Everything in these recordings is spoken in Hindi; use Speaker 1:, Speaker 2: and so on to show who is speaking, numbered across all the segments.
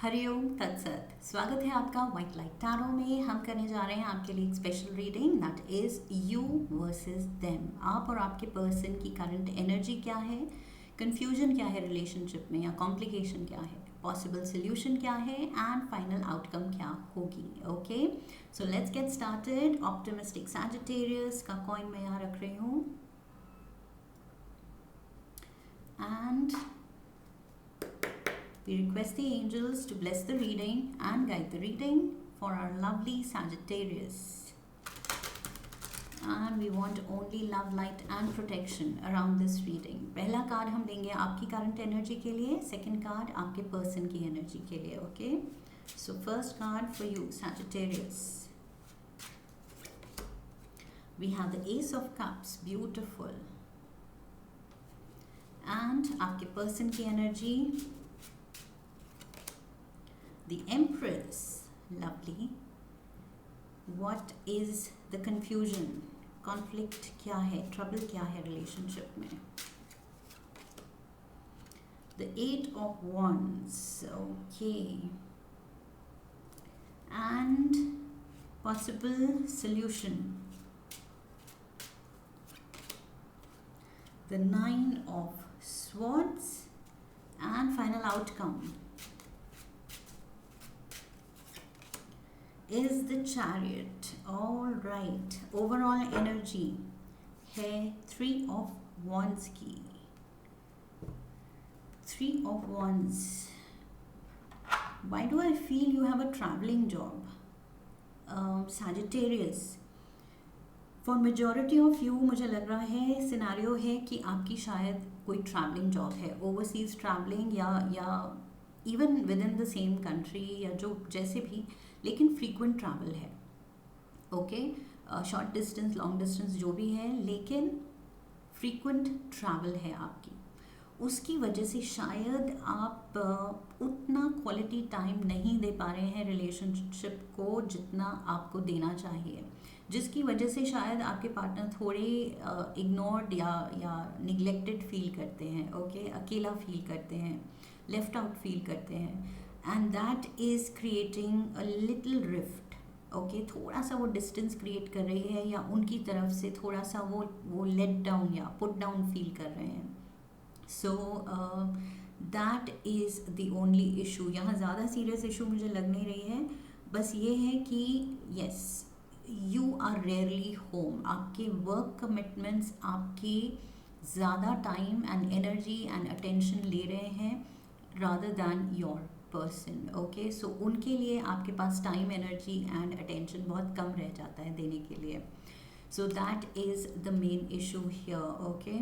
Speaker 1: हरिओम तत्सत। स्वागत है आपका व्हाइट लाइट टैरो में। हम करने जा रहे हैं आपके लिए एक special reading that is you versus them. आप और आपके पर्सन की करंट एनर्जी क्या है, कंफ्यूजन क्या है रिलेशनशिप में, या कॉम्प्लिकेशन क्या है, पॉसिबल सोल्यूशन क्या है, एंड फाइनल आउटकम क्या होगी। Okay, so let's get started. Optimistic Sagittarius का कॉइन मैं यहाँ रख रही हूँ and we request the angels to bless the reading and guide the reading for our lovely Sagittarius. And we want only love, light and protection around this reading. पहला कार्ड हम लेंगे आपकी करंट एनर्जी के लिए, सेकंड कार्ड आपके पर्सन की एनर्जी के लिए। Okay, so first card for you Sagittarius. We have the Ace of Cups, beautiful. And आपके पर्सन की energy, the Empress, lovely. What is the confusion? Conflict क्या है, trouble क्या है relationship में? The Eight of Wands, okay. And possible solution. The Nine of Swords and final outcome is the Chariot. All right, overall energy है Three of Wands की। Three of Wands. Why do I feel you have a traveling job? Sagittarius. For majority of you मुझे लग रहा है सिनेरियो है कि आपकी शायद कोई ट्रैवलिंग जॉब है, ओवरसीज ट्रैवलिंग या even with in the same country या जो जैसे भी, लेकिन फ्रीक्वेंट ट्रैवल है। Okay, short distance long distance जो भी है, लेकिन फ्रीक्वेंट ट्रैवल है आपकी। उसकी वजह से शायद आप उतना क्वालिटी टाइम नहीं दे पा रहे हैं रिलेशनशिप को जितना आपको देना चाहिए, जिसकी वजह से शायद आपके पार्टनर थोड़े इग्नोर्ड या निगलेक्टेड फील करते हैं। ओके, अकेला फील करते हैं, लेफ्ट आउट फील करते हैं, and that is creating a little rift. Okay, थोड़ा सा वो डिस्टेंस क्रिएट कर रही है, या उनकी तरफ से थोड़ा सा वो लेट डाउन या पुट डाउन फील कर रहे हैं। सो that is the only issue. यहाँ ज़्यादा सीरियस इशू मुझे लग नहीं रही है, बस ये है कि yes, you are rarely home. आपके वर्क कमिटमेंट्स आपके ज़्यादा time and energy and attention ले रहे हैं rather than your person. Okay, so उनके लिए आपके पास टाइम, एनर्जी एंड अटेंशन बहुत कम रह जाता है देने के लिए। So that is the main issue here. Okay,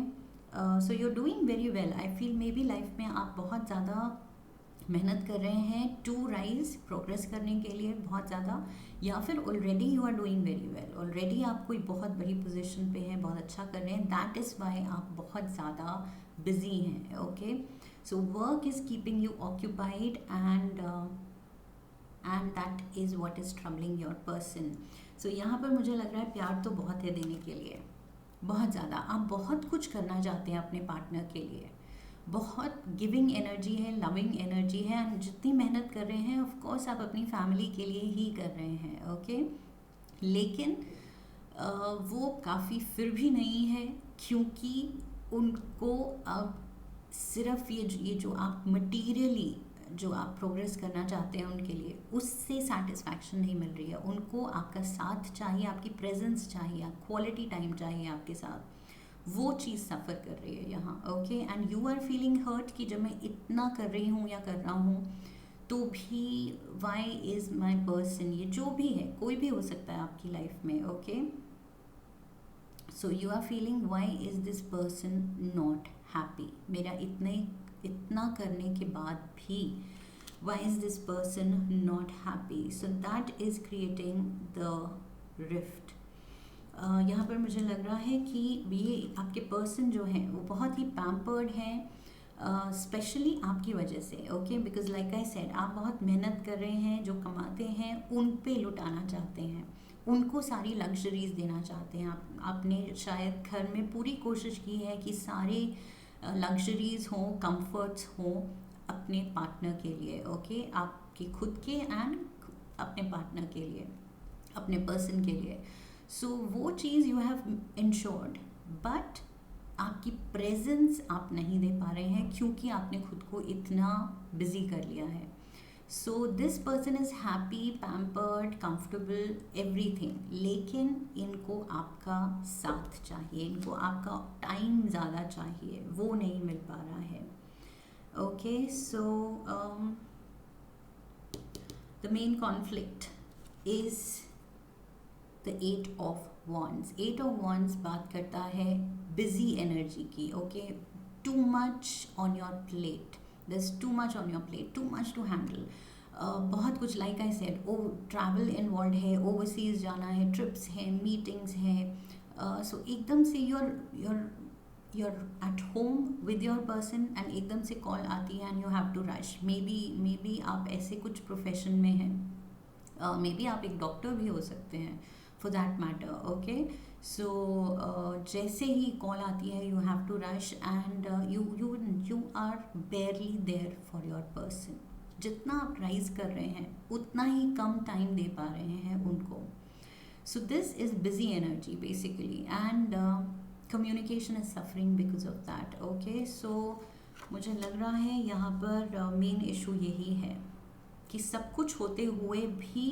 Speaker 1: so you're doing very well. I feel maybe life में आप बहुत ज़्यादा मेहनत कर रहे हैं टू राइज, प्रोग्रेस करने के लिए बहुत ज़्यादा, या फिर already you are doing very well. Already आप कोई बहुत बड़ी पोजीशन पे हैं, बहुत अच्छा कर रहे हैं, दैट इज़ वाई आप बहुत ज़्यादा बिजी हैं। Okay, so work is keeping you occupied and that is what is troubling your person. So यहाँ पर मुझे लग रहा है प्यार तो बहुत है देने के लिए, बहुत ज़्यादा। आप बहुत कुछ करना चाहते हैं अपने पार्टनर के लिए, बहुत गिविंग एनर्जी है, लविंग एनर्जी है, एंड जितनी मेहनत कर रहे हैं ऑफ कोर्स आप अपनी फैमिली के लिए ही कर रहे हैं। ओके, लेकिन वो काफ़ी फिर भी नहीं है, क्योंकि उनको अब सिर्फ ये जो आप मटीरियली जो आप प्रोग्रेस करना चाहते हैं उनके लिए, उससे सेटिस्फैक्शन नहीं मिल रही है। उनको आपका साथ चाहिए, आपकी प्रेजेंस चाहिए, क्वालिटी टाइम चाहिए आपके साथ, वो चीज़ सफ़र कर रही है यहाँ। Okay, and you are feeling hurt कि जब मैं इतना कर रही हूँ या कर रहा हूँ तो भी वाई इज़ माई पर्सन, ये जो भी है कोई भी हो सकता है आपकी लाइफ में। Okay, so you are feeling why is this person not happy, मेरा इतना करने के बाद भी why is this person not happy. So that is creating the rift. यहाँ पर मुझे लग रहा है कि ये आपके पर्सन जो हैं वो बहुत ही पैम्पर्ड हैं, स्पेशली आपकी वजह से। Okay, because like I said, आप बहुत मेहनत कर रहे हैं, जो कमाते हैं उन पे लुटाना चाहते हैं, उनको सारी लग्जरीज देना चाहते हैं। आपने शायद घर में पूरी कोशिश की है कि सारे लग्जरीज हों, कंफर्ट्स हों, अपने पार्टनर के लिए, ओके, आपके खुद के एंड अपने पार्टनर के लिए, अपने पर्सन के लिए। सो वो चीज़ यू हैव इंश्योर्ड, बट आपकी प्रेजेंस आप नहीं दे पा रहे हैं क्योंकि आपने खुद को इतना बिजी कर लिया है। So this person is happy, pampered, comfortable, everything, लेकिन इनको आपका साथ चाहिए, इनको आपका टाइम ज़्यादा चाहिए, वो नहीं मिल पा रहा है। Okay, so the main conflict is the 8 of wands। 8 of wands बात करता है बिजी एनर्जी की, okay, too much on your plate, there's too much on your plate, too much to handle। बहुत कुछ, लाइक आई सेड, ओ ट्रैवल इन्वॉल्व है, ओवरसीज जाना है, ट्रिप्स हैं, मीटिंग्स हैं, सो एकदम से you're at home with your person and एकदम से कॉल आती है and you have to rush। May be आप ऐसे कुछ प्रोफेशन में हैं, मे बी आप एक डॉक्टर भी हो सकते हैं for that matter, okay. So जैसे ही कॉल आती है, you have to rush and you are barely there for your person. जितना आप राइज कर रहे हैं उतना ही कम टाइम दे पा रहे हैं उनको। So this is busy energy basically and communication is suffering because of that, okay. So मुझे लग रहा है यहाँ पर मेन इशू यही है कि सब कुछ होते हुए भी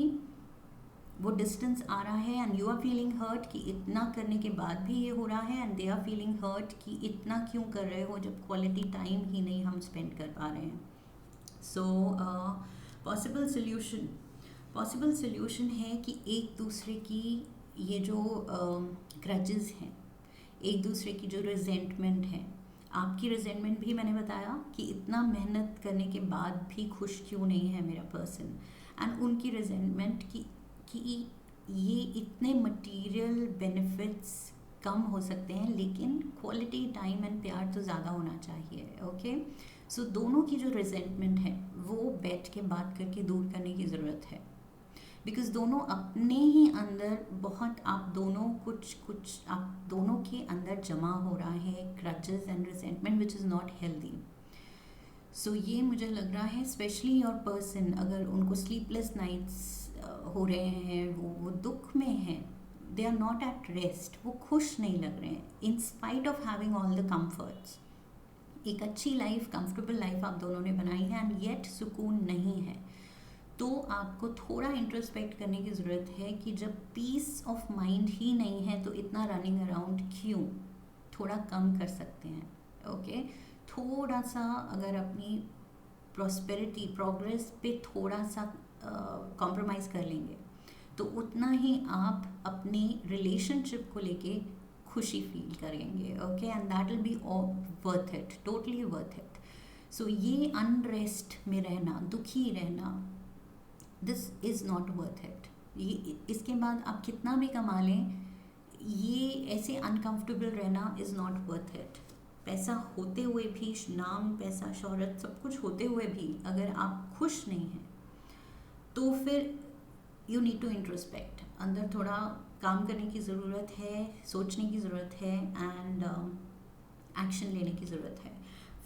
Speaker 1: वो डिस्टेंस आ रहा है and you are feeling hurt कि इतना करने के बाद भी ये हो रहा है, and they are feeling hurt कि इतना क्यों कर रहे हो जब क्वालिटी टाइम ही नहीं हम स्पेंड कर पा रहे हैं। सो पॉसिबल सोल्यूशन है कि एक दूसरे की ये जो ग्रजेस हैं, एक दूसरे की जो रिजेंटमेंट है, आपकी रिजेंटमेंट भी मैंने बताया कि इतना मेहनत करने के बाद भी खुश क्यों नहीं है मेरा पर्सन, एंड उनकी रिजेंटमेंट कि ये इतने मटेरियल बेनिफिट्स कम हो सकते हैं लेकिन क्वालिटी टाइम एंड प्यार तो ज़्यादा होना चाहिए, ओके। सो दोनों की जो रिजेंटमेंट है वो बैठ के बात करके दूर करने की ज़रूरत है, बिकॉज दोनों अपने ही अंदर बहुत, आप दोनों के अंदर जमा हो रहा है grudges and resentment which is not healthy. So ये मुझे लग रहा है स्पेशली योर पर्सन, अगर उनको स्लीपलेस नाइट्स हो रहे हैं, वो दुख में हैं, they are not at rest, वो खुश नहीं लग रहे हैं in spite of having all the comforts. एक अच्छी लाइफ, कंफर्टेबल लाइफ आप दोनों ने बनाई है एंड येट सुकून नहीं है। तो आपको थोड़ा इंट्रोस्पेक्ट करने की ज़रूरत है कि जब पीस ऑफ माइंड ही नहीं है तो इतना रनिंग अराउंड क्यों, थोड़ा कम कर सकते हैं, ओके। थोड़ा सा अगर अपनी प्रॉस्पेरिटी, प्रोग्रेस पे थोड़ा सा कॉम्प्रोमाइज़ कर लेंगे तो उतना ही आप अपने रिलेशनशिप को लेके खुशी फील करेंगे, okay, and that will be worth it, totally worth it. So ये अनरेस्ट में रहना, दुखी रहना, this is not worth it. ये इसके बाद आप कितना भी कमा लें, ये ऐसे अनकंफर्टेबल रहना इज़ नॉट वर्थ इट। पैसा होते हुए भी, नाम, पैसा, शोहरत, सब कुछ होते हुए भी अगर आप खुश नहीं हैं तो फिर यू नीड टू इंट्रोस्पेक्ट, अंदर थोड़ा काम करने की ज़रूरत है, सोचने की ज़रूरत है एंड एक्शन लेने की ज़रूरत है।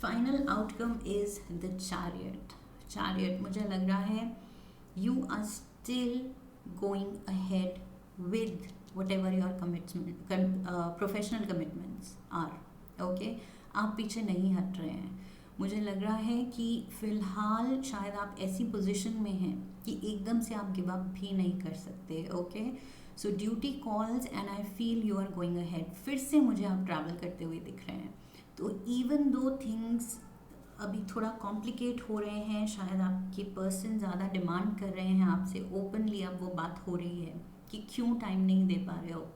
Speaker 1: Final outcome is the chariot. मुझे लग रहा है you are still going ahead with whatever your professional commitments are, okay. आप पीछे नहीं हट रहे हैं। मुझे लग रहा है कि फ़िलहाल शायद आप ऐसी पोजीशन में हैं कि एकदम से आप गिव अप भी नहीं कर सकते, okay. So duty calls and I feel you are going ahead. फिर से मुझे आप ट्रैवल करते हुए दिख रहे हैं। तो इवन दो थिंग्स अभी थोड़ा कॉम्प्लिकेट हो रहे हैं, शायद आपके पर्सन ज़्यादा डिमांड कर रहे हैं आपसे, ओपनली अब वो बात हो रही है कि क्यों टाइम नहीं दे पा रहे हो,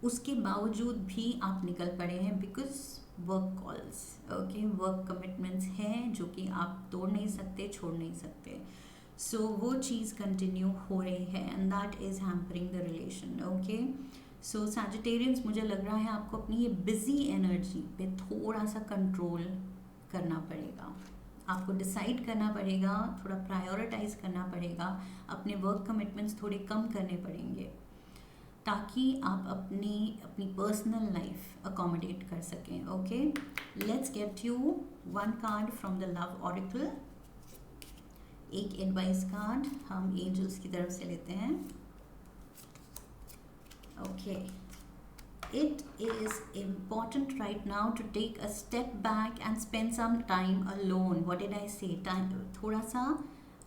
Speaker 1: उसके बावजूद भी आप निकल पड़े हैं because work calls, okay, work commitments हैं जो कि आप तोड़ नहीं सकते, छोड़ नहीं सकते। सो वो चीज़ कंटिन्यू हो रही है and that is hampering the relation, okay. So Sagittarians, मुझे लग रहा है आपको अपनी ये बिजी एनर्जी पे थोड़ा सा कंट्रोल करना पड़ेगा, आपको डिसाइड करना पड़ेगा, थोड़ा प्रायोरिटाइज करना पड़ेगा, अपने वर्क कमिटमेंट्स थोड़े कम करने पड़ेंगे। ताकि आप अपनी अपनी पर्सनल लाइफ अकोमोडेट कर सकें. Okay, let's get you one card from the love oracle. एक एडवाइस कार्ड हम एंजल्स की तरफ से लेते हैं. Okay, it is important right now to take a step back and spend some time alone. What did I say? Time थोड़ा सा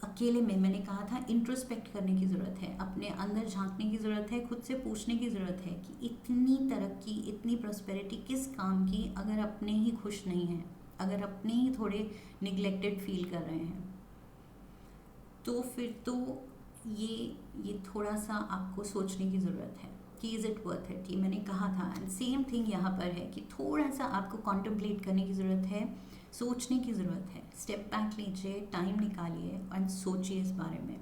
Speaker 1: अकेले में, मैंने कहा था इंट्रोस्पेक्ट करने की ज़रूरत है, अपने अंदर झांकने की ज़रूरत है, खुद से पूछने की ज़रूरत है कि इतनी तरक्की, इतनी प्रॉस्पेरिटी किस काम की अगर अपने ही खुश नहीं हैं, अगर अपने ही थोड़े निगलेक्टेड फील कर रहे हैं. तो फिर तो ये थोड़ा सा आपको सोचने की ज़रूरत है कि इज़ इट वर्थ इट. ये मैंने कहा था. एंड सेम थिंग यहाँ पर है कि थोड़ा सा आपको कॉन्टम्पलेट करने की ज़रूरत है, सोचने की ज़रूरत है. स्टेप बैक लीजिए, टाइम निकालिए एंड सोचिए इस बारे में.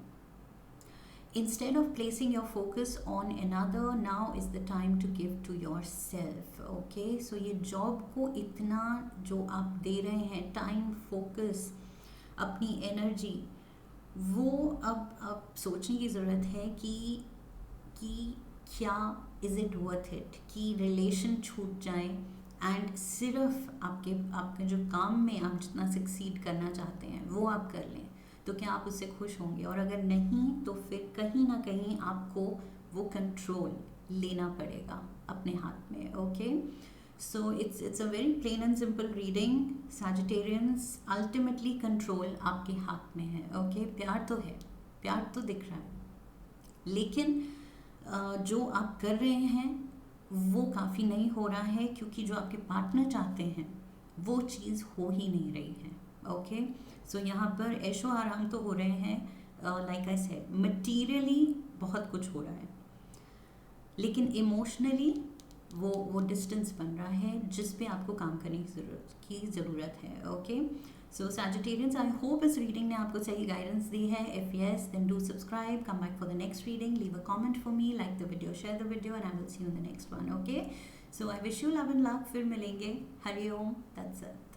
Speaker 1: Instead of placing your focus on another, now is the time to give to yourself. Okay, so ये जॉब को इतना जो आप दे रहे हैं, टाइम, फोकस, अपनी एनर्जी, वो अब सोचने की ज़रूरत है कि क्या इज़ इट वर्थ इट, कि रिलेशन छूट जाए एंड सिर्फ आपके जो काम में आप जितना सक्सीड करना चाहते हैं वो आप कर लें, तो क्या आप उससे खुश होंगे? और अगर नहीं तो फिर कहीं ना कहीं आपको वो कंट्रोल लेना पड़ेगा अपने हाथ में. Okay, so it's a very plain and simple reading. Sagittarians, ultimately control आपके हाथ में है. ओके, प्यार तो है, प्यार तो दिख रहा है, लेकिन जो आप कर रहे हैं वो काफ़ी नहीं हो रहा है, क्योंकि जो आपके पार्टनर चाहते हैं वो चीज़ हो ही नहीं रही है. ओके, सो यहाँ पर ऐशो आराम तो हो रहे हैं, लाइक आई सेड मटीरियली बहुत कुछ हो रहा है, लेकिन इमोशनली वो डिस्टेंस बन रहा है जिस पे आपको काम करने की ज़रूरत है. Okay, so Sagittarians, I hope इस रीडिंग ने आपको सही गाइडेंस दी है. If yes, then do subscribe, come back for the next reading, leave a comment for me, like the video, share the video, and I will see you in the next one. Okay, so I wish you love and luck. फिर मिलेंगे. हरि ओम. That's it.